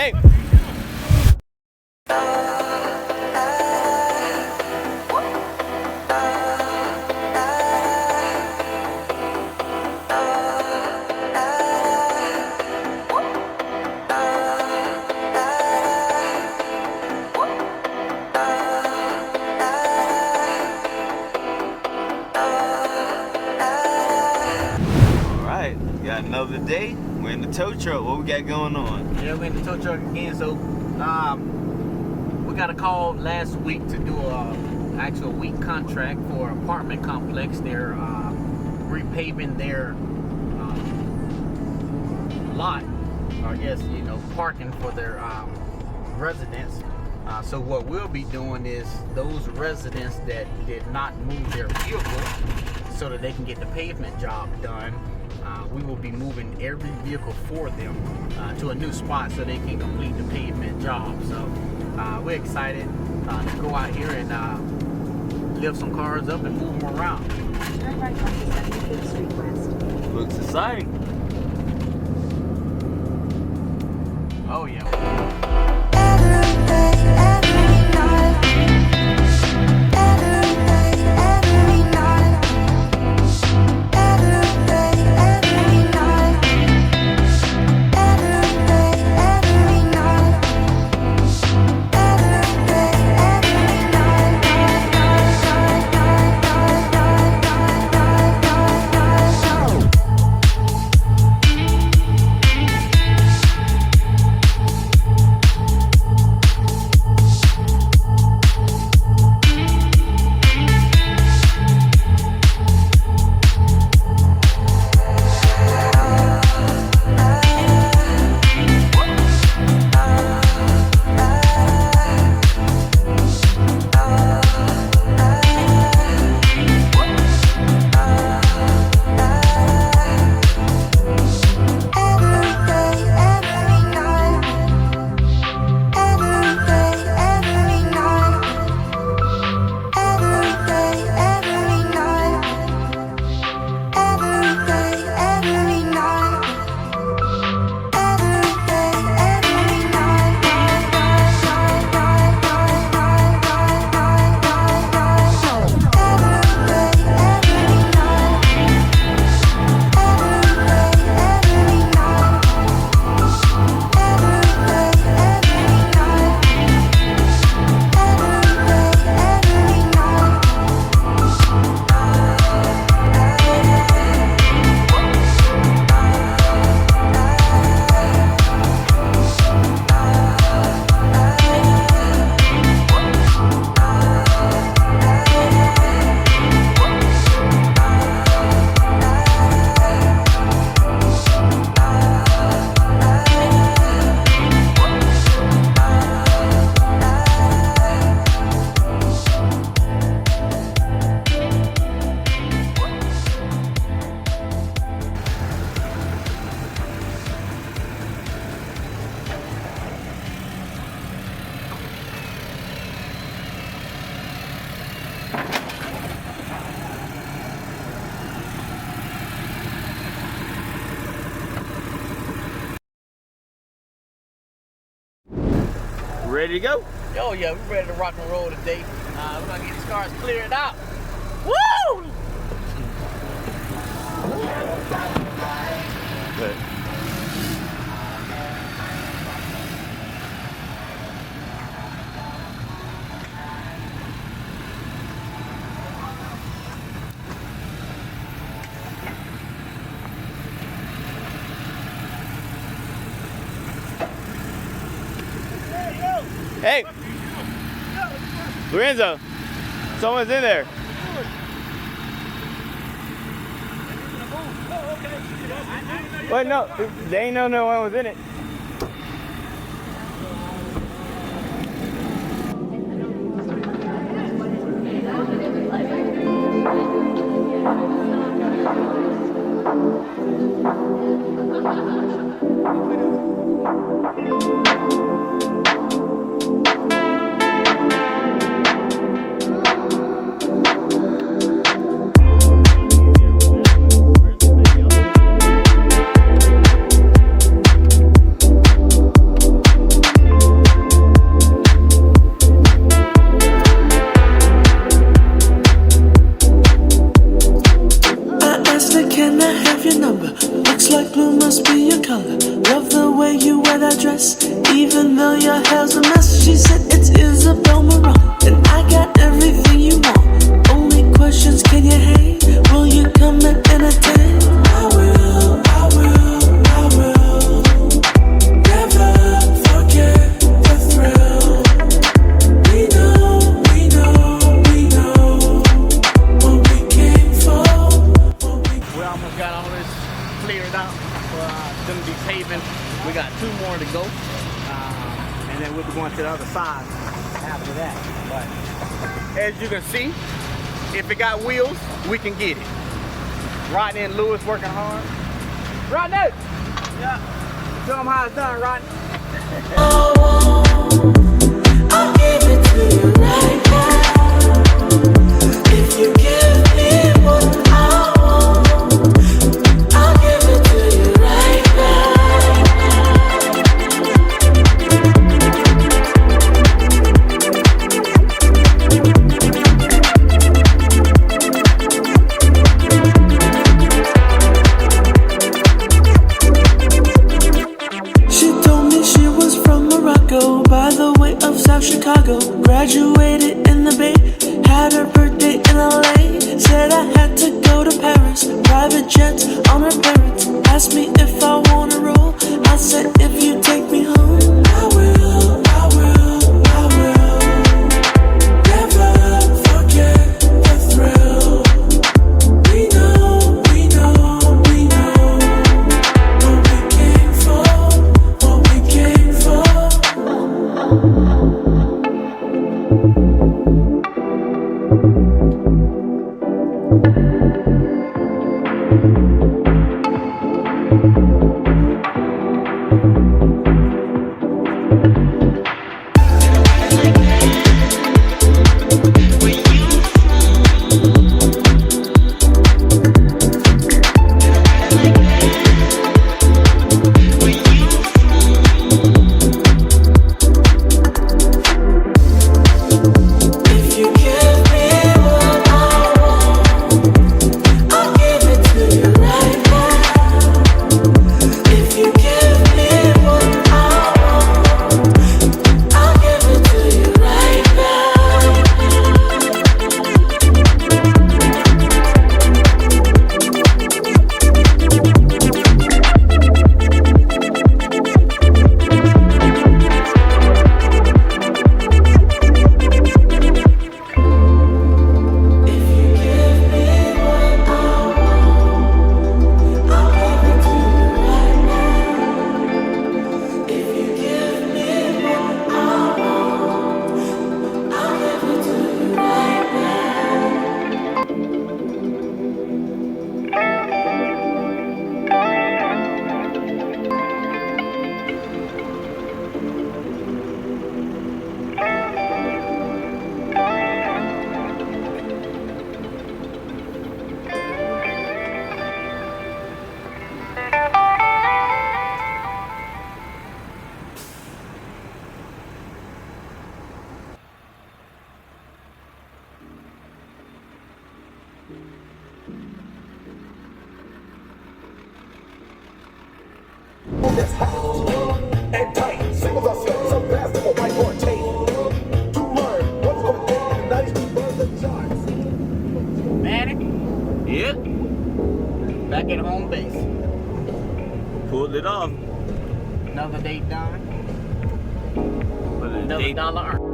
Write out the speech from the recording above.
Hey. Got another day. We're in the tow truck. What we got going on? Yeah, we're in the tow truck again. So we got a call last week to do a actual week contract for an apartment complex. They're repaving their lot, or I guess, you know, parking for their residents. So what we'll be doing is those residents that did not move their vehicle so that they can get the pavement job done, we will be moving every vehicle for them to a new spot so they can complete the pavement job. So we're excited to go out here and lift some cars up and move them around. Turn right onto 75th Street West. Looks exciting. Oh yeah. Ready to go? Oh yeah, we're ready to rock and roll today. We're gonna get these cars cleared out. Woo! Good. Hey, Lorenzo, someone's in there. Wait, no, they ain't know no one was in it. asked her, can I have your number? Looks like blue must be your color. Love the way you wear that dress, even though your hair's a mess. She said it's Isabel Marant, and I got everything you want. Only questions, can you hang? Will you come and entertain? I will, I will, I will. Never forget the thrill. We know, we know, we know what we came for. We almost got all this cleared out. Gonna be paving. We got 2 more to go, and then we'll be going to the other side after that. But as you can see, if it got wheels, we can get it. Rodney and Lewis working hard. Rodney! Yeah. Show them how it's done, Rodney. I'll give it to you right now. If you give me what I want, I'll give it to you right now. She told me she was from Morocco, by the way of South Chicago. Graduated in the Bay, had her birthday in LA. Said I had to go to Paris, private jets on her parents. Asked me if I wanna roll, I said if you take me home, I will, I will, I will. Never forget the thrill. We know, we know, we know what we came for, what we came for. If you give me what I want, I'll give it to you right now. If you give me what I want, I'll give it to you right now. And tight, singles are sweat so fast that a whiteboard tape. To learn what's going to take in the night to burn the charts. Manic? Yep. Back at home base. Pulled it off. Another day done. But Another dollar earned.